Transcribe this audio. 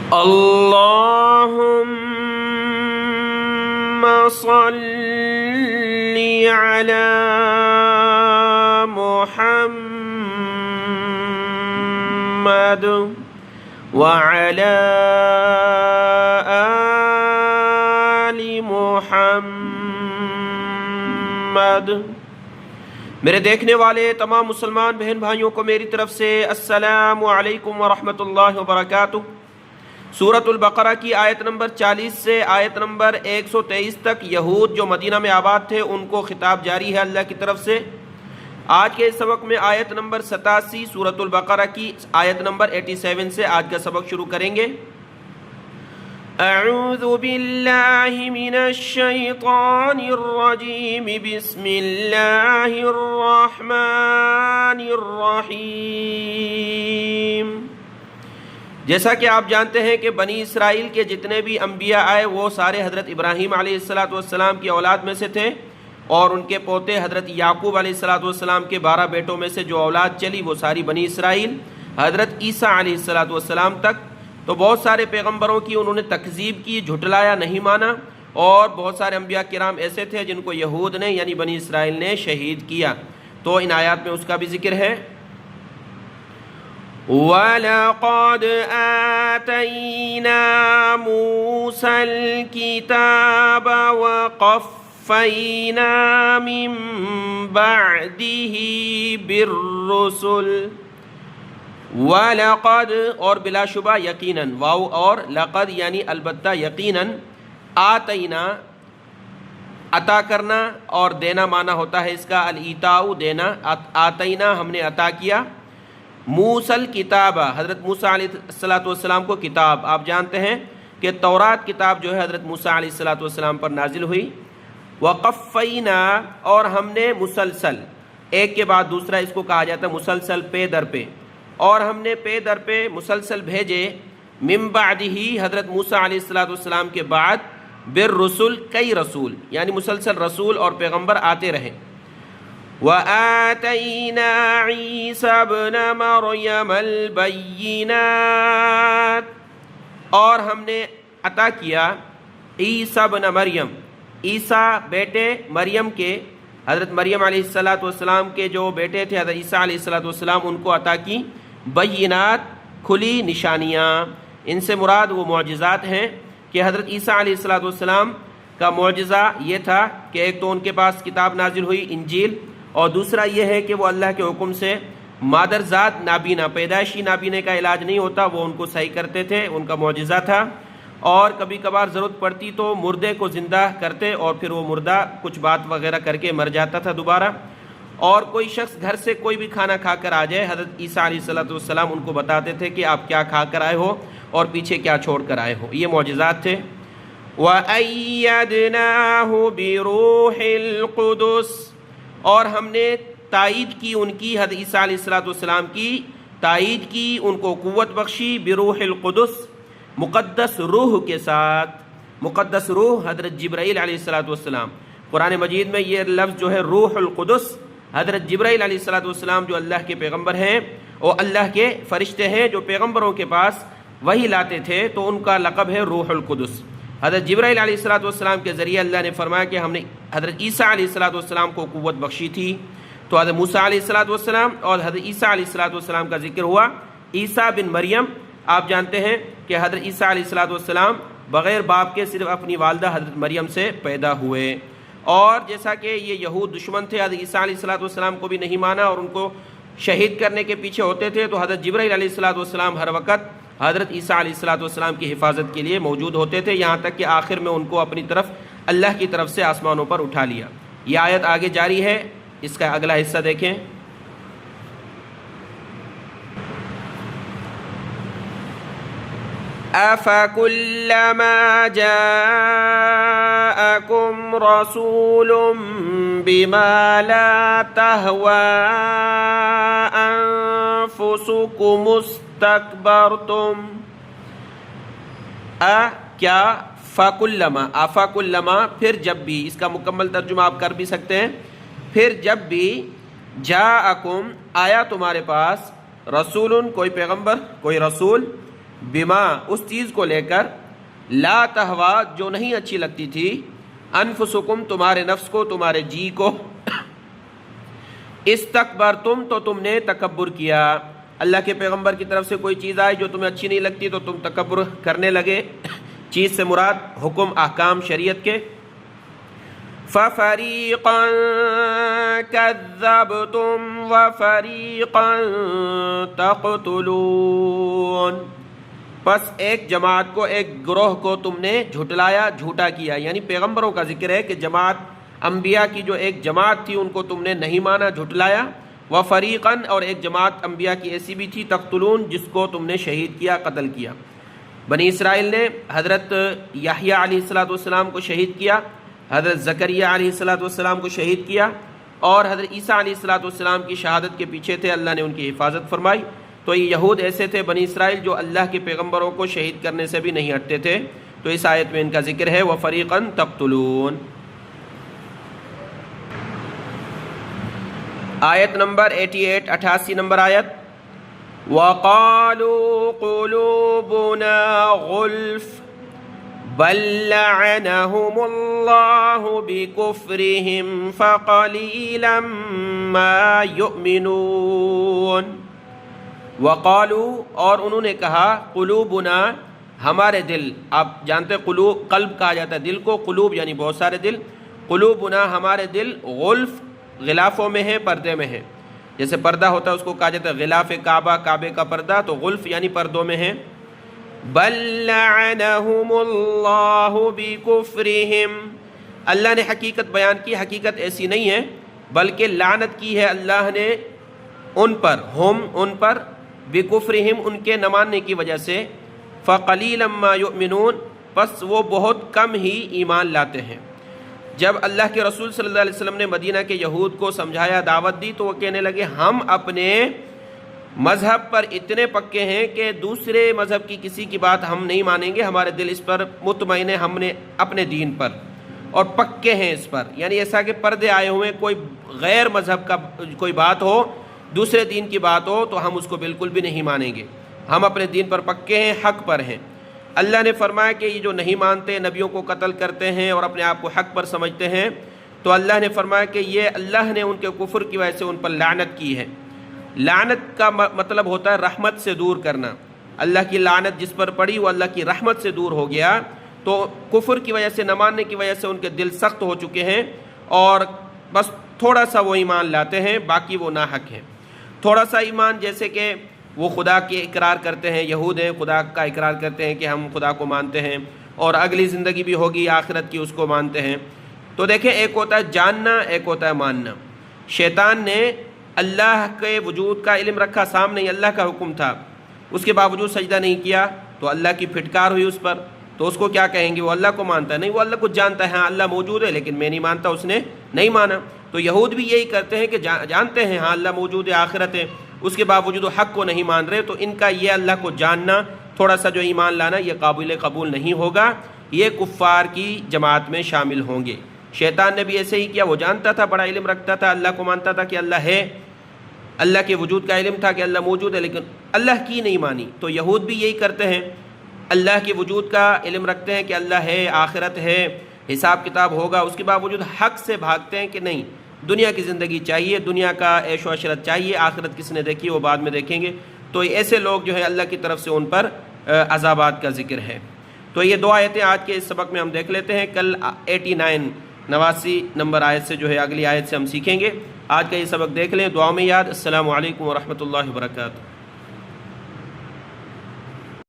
اللهم صل على محمد وعلى آل محمد۔ میرے دیکھنے والے تمام مسلمان بہن بھائیوں کو میری طرف سے السلام علیکم ورحمۃ اللہ وبرکاتہ۔ سورۃ البقرہ کی آیت نمبر 40 سے آیت نمبر 123 تک یہود جو مدینہ میں آباد تھے ان کو خطاب جاری ہے اللہ کی طرف سے۔ آج کے اس سبق میں آیت نمبر 87 سورۃ البقرہ کی آیت نمبر 87 سے آج کا سبق شروع کریں گے۔ اعوذ باللہ من الشیطان الرجیم، بسم اللہ الرحمن الرحیم۔ جیسا کہ آپ جانتے ہیں کہ بنی اسرائیل کے جتنے بھی انبیاء آئے وہ سارے حضرت ابراہیم علیہ السلام کی اولاد میں سے تھے، اور ان کے پوتے حضرت یعقوب علیہ السلام کے 12 بیٹوں میں سے جو اولاد چلی وہ ساری بنی اسرائیل حضرت عیسیٰ علیہ السلام تک۔ تو بہت سارے پیغمبروں کی انہوں نے تکذیب کی، جھٹلایا، نہیں مانا، اور بہت سارے انبیاء کرام ایسے تھے جن کو یہود نے یعنی بنی اسرائیل نے شہید کیا۔ تو ان آیات میں اس کا بھی ذکر ہے۔ وَلَقَدْ آتَيْنَا مُوسَى الْكِتَابَ وَقَفَّيْنَا مِن بَعْدِهِ بِالرُّسُلِ۔ وَلَقَدْ اور بلا شبہ یقیناً، واو اور لقد یعنی البتہ یقیناً، آتینا عطا کرنا اور دینا معنی ہوتا ہے اس کا الایتاء دینا۔ آتینا ہم نے عطا کیا، موسیٰ الکتاب حضرت موسیٰ علیہ السلام کو کتاب۔ آپ جانتے ہیں کہ تورات کتاب جو ہے حضرت موسیٰ علیہ السلام پر نازل ہوئی۔ وقفینا اور ہم نے مسلسل، ایک کے بعد دوسرا اس کو کہا جاتا ہے مسلسل، پے در پے، اور ہم نے پے در پے مسلسل بھیجے من بعدہ حضرت موسیٰ علیہ السلام کے بعد بالرسل کئی رسول، یعنی مسلسل رسول اور پیغمبر آتے رہے۔ وَآتَيْنَا عِيسَى ابْنَ مَرْيَمَ الْبَيِّنَاتِ اور ہم نے عطا کیا عیسیٰ ابن مریم، عیسیٰ بیٹے مریم کے، حضرت مریم علیہ السلام کے جو بیٹے تھے حضرت عیسیٰ علیہ السلام، ان کو عطا کی بینات کھلی نشانیاں۔ ان سے مراد وہ معجزات ہیں کہ حضرت عیسیٰ علیہ السلام کا معجزہ یہ تھا کہ ایک تو ان کے پاس کتاب نازل ہوئی انجیل، اور دوسرا یہ ہے کہ وہ اللہ کے حکم سے مادر ذات نابینا، پیدائشی نابینے کا علاج نہیں ہوتا، وہ ان کو صحیح کرتے تھے، ان کا معجزہ تھا۔ اور کبھی کبھار ضرورت پڑتی تو مردے کو زندہ کرتے، اور پھر وہ مردہ کچھ بات وغیرہ کر کے مر جاتا تھا دوبارہ۔ اور کوئی شخص گھر سے کوئی بھی کھانا کھا کر آ جائے، حضرت عیسیٰ علیہ السلام ان کو بتاتے تھے کہ آپ کیا کھا کر آئے ہو اور پیچھے کیا چھوڑ کر آئے ہو۔ یہ معجزات تھے۔ وَأَيَّدْنَاهُ بِرُوحِ الْقُدُسِ اور ہم نے تائید کی ان کی، حضرت عیسیٰ علیہ السلام کی تائید کی، ان کو قوت بخشی بروح القدس، مقدس روح کے ساتھ۔ مقدس روح حضرت جبرائیل علیہ السلام۔ قرآن مجید میں یہ لفظ جو ہے روح القدس، حضرت جبرائیل علیہ السلام جو اللہ کے پیغمبر ہیں اور اللہ کے فرشتے ہیں جو پیغمبروں کے پاس وحی لاتے تھے، تو ان کا لقب ہے روح القدس۔ حضرت جبرائیل علیہ السلام کے ذریعے اللہ نے فرمایا کہ ہم نے حضرت عیسیٰ علیہ السلام کو قوت بخشی تھی۔ تو حضرت موسیٰ علیہ السلام اور حضرت عیسیٰ علیہ السلام کا ذکر ہوا۔ عیسیٰ بن مریم، آپ جانتے ہیں کہ حضرت عیسیٰ علیہ السلام بغیر باپ کے صرف اپنی والدہ حضرت مریم سے پیدا ہوئے، اور جیسا کہ یہ یہود دشمن تھے، حضرت عیسیٰ علیہ السلام کو بھی نہیں مانا اور ان کو شہید کرنے کے پیچھے ہوتے تھے، تو حضرت جبرائیل علیہ السلام ہر وقت حضرت عیسیٰ علیہ السلام کی حفاظت کے لیے موجود ہوتے تھے، یہاں تک کہ آخر میں ان کو اپنی طرف اللہ کی طرف سے آسمانوں پر اٹھا لیا۔ یہ آیت آگے جاری ہے، اس کا اگلا حصہ دیکھیں۔ أَفَكُلَّمَا جَاءَكُمْ رَسُولٌ بِمَا لَا تَهْوَى أَنفُسُكُمُ اسْتَكْبَرْتُمْ کیا فَكُلَّمَا پھر جب بھی، اس کا مکمل ترجمہ آپ کر بھی سکتے ہیں، پھر جب بھی جاءکم آیا تمہارے پاس رسول کوئی پیغمبر، کوئی رسول، بما اس چیز کو لے کر لا تہوا جو نہیں اچھی لگتی تھی انفسکم تمہارے نفس کو تمہارے جی کو استکبرتم تو تم نے تکبر کیا. اللہ کے پیغمبر کی طرف سے کوئی چیز آئی جو تمہیں اچھی نہیں لگتی تو تم تکبر کرنے لگے. چیز سے مراد حکم احکام شریعت کے. فَفَرِيقًا كَذَّبْتُمْ وَفَرِيقًا تَقْتُلُونَ پس ایک جماعت کو ایک گروہ کو تم نے جھٹلایا جھوٹا کیا. یعنی پیغمبروں کا ذکر ہے کہ جماعت انبیاء کی جو ایک جماعت تھی ان کو تم نے نہیں مانا جھٹلایا. وَفَرِيقًا اور ایک جماعت انبیاء کی ایسی بھی تھی تقتلون جس کو تم نے شہید کیا قتل کیا. بنی اسرائیل نے حضرت یحییٰ علیہ السلام کو شہید کیا, حضرت زکریا علیہ السلام کو شہید کیا, اور حضرت عیسیٰ علیہ السلام کی شہادت کے پیچھے تھے, اللہ نے ان کی حفاظت فرمائی. تو یہ یہود ایسے تھے بنی اسرائیل جو اللہ کے پیغمبروں کو شہید کرنے سے بھی نہیں ہٹتے تھے. تو اس آیت میں ان کا ذکر ہے وَفَرِيقًا تَقْتُلُونَ. آیت نمبر 88 88 نمبر آیت. وَقَالُوا قُلُوبُنَا غُلْفٌ بَل لَّعَنَهُمُ اللَّهُ بِكُفْرِهِمْ فَقَلِيلًا مَّا يُؤْمِنُونَ. وقالوا اور انہوں نے کہا قلوبنا ہمارے دل. آپ جانتے قلوب قلب کہا جاتا ہے دل کو, قلوب یعنی بہت سارے دل. قلوبنا ہمارے دل غلف غلافوں میں ہے, پردے میں ہے. جیسے پردہ ہوتا ہے اس کو کہا جاتا ہے غلاف کعبہ, کعبے کا پردہ, تو غلف یعنی پردوں میں ہے. بل لعنہم اللہ بکفرہم اللہ نے حقیقت بیان کی, حقیقت ایسی نہیں ہے بلکہ لعنت کی ہے اللہ نے ان پر, ہم ان پر, بکفرہم ان کے نہ ماننے کی وجہ سے. فقلیلا ما یؤمنون پس وہ بہت کم ہی ایمان لاتے ہیں. جب اللہ کے رسول صلی اللہ علیہ وسلم نے مدینہ کے یہود کو سمجھایا, دعوت دی, تو وہ کہنے لگے ہم اپنے مذہب پر اتنے پکے ہیں کہ دوسرے مذہب کی کسی کی بات ہم نہیں مانیں گے, ہمارے دل اس پر مطمئن ہے, ہم نے اپنے دین پر اور پکے ہیں اس پر. یعنی ایسا کہ پردے آئے ہوئے کوئی غیر مذہب کا کوئی بات ہو, دوسرے دین کی بات ہو, تو ہم اس کو بالکل بھی نہیں مانیں گے. ہم اپنے دین پر پکے ہیں, حق پر ہیں. اللہ نے فرمایا کہ یہ جو نہیں مانتے, نبیوں کو قتل کرتے ہیں اور اپنے آپ کو حق پر سمجھتے ہیں, تو اللہ نے فرمایا کہ یہ اللہ نے ان کے کفر کی وجہ سے ان پر لعنت کی ہے. لعنت کا مطلب ہوتا ہے رحمت سے دور کرنا. اللہ کی لعنت جس پر پڑی وہ اللہ کی رحمت سے دور ہو گیا. تو کفر کی وجہ سے, نہ ماننے کی وجہ سے ان کے دل سخت ہو چکے ہیں اور بس تھوڑا سا وہ ایمان لاتے ہیں, باقی وہ ناحق ہیں. تھوڑا سا ایمان جیسے کہ وہ خدا کے اقرار کرتے ہیں, یہود ہیں, خدا کا اقرار کرتے ہیں کہ ہم خدا کو مانتے ہیں اور اگلی زندگی بھی ہوگی آخرت کی, اس کو مانتے ہیں. تو دیکھیں ایک ہوتا ہے جاننا, ایک ہوتا ہے ماننا. شیطان نے اللہ کے وجود کا علم رکھا سامنے, اللہ کا حکم تھا, اس کے باوجود سجدہ نہیں کیا, تو اللہ کی پھٹکار ہوئی اس پر. تو اس کو کیا کہیں گے, وہ اللہ کو مانتا ہے؟ نہیں, وہ اللہ کو جانتا ہے, ہاں اللہ موجود ہے لیکن میں نہیں مانتا, اس نے نہیں مانا. تو یہود بھی یہی کرتے ہیں کہ جانتے ہیں ہاں اللہ موجود ہے, آخرت ہے, اس کے باوجود وہ حق کو نہیں مان رہے. تو ان کا یہ اللہ کو جاننا, تھوڑا سا جو ایمان لانا, یہ قابل قبول نہیں ہوگا, یہ کفار کی جماعت میں شامل ہوں گے. شیطان نے بھی ایسے ہی کیا, وہ جانتا تھا, بڑا علم رکھتا تھا, اللہ کو مانتا تھا کہ اللہ ہے, اللہ کے وجود کا علم تھا کہ اللہ موجود ہے, لیکن اللہ کی نہیں مانی. تو یہود بھی یہی کرتے ہیں, اللہ کے وجود کا علم رکھتے ہیں کہ اللہ ہے, آخرت ہے, حساب کتاب ہوگا, اس کے باوجود حق سے بھاگتے ہیں کہ نہیں, دنیا کی زندگی چاہیے, دنیا کا عیش و عشرت چاہیے, آخرت کس نے دیکھی وہ بعد میں دیکھیں گے. تو ایسے لوگ جو ہے اللہ کی طرف سے ان پر عذابات کا ذکر ہے. تو یہ دو آیتیں آج کے اس سبق میں ہم دیکھ لیتے ہیں. کل 89 نمبر آیت سے جو ہے اگلی آیت سے ہم سیکھیں گے. آج کا یہ سبق دیکھ لیں, دعا میں یاد. السلام علیکم ورحمۃ اللہ وبرکاتہ.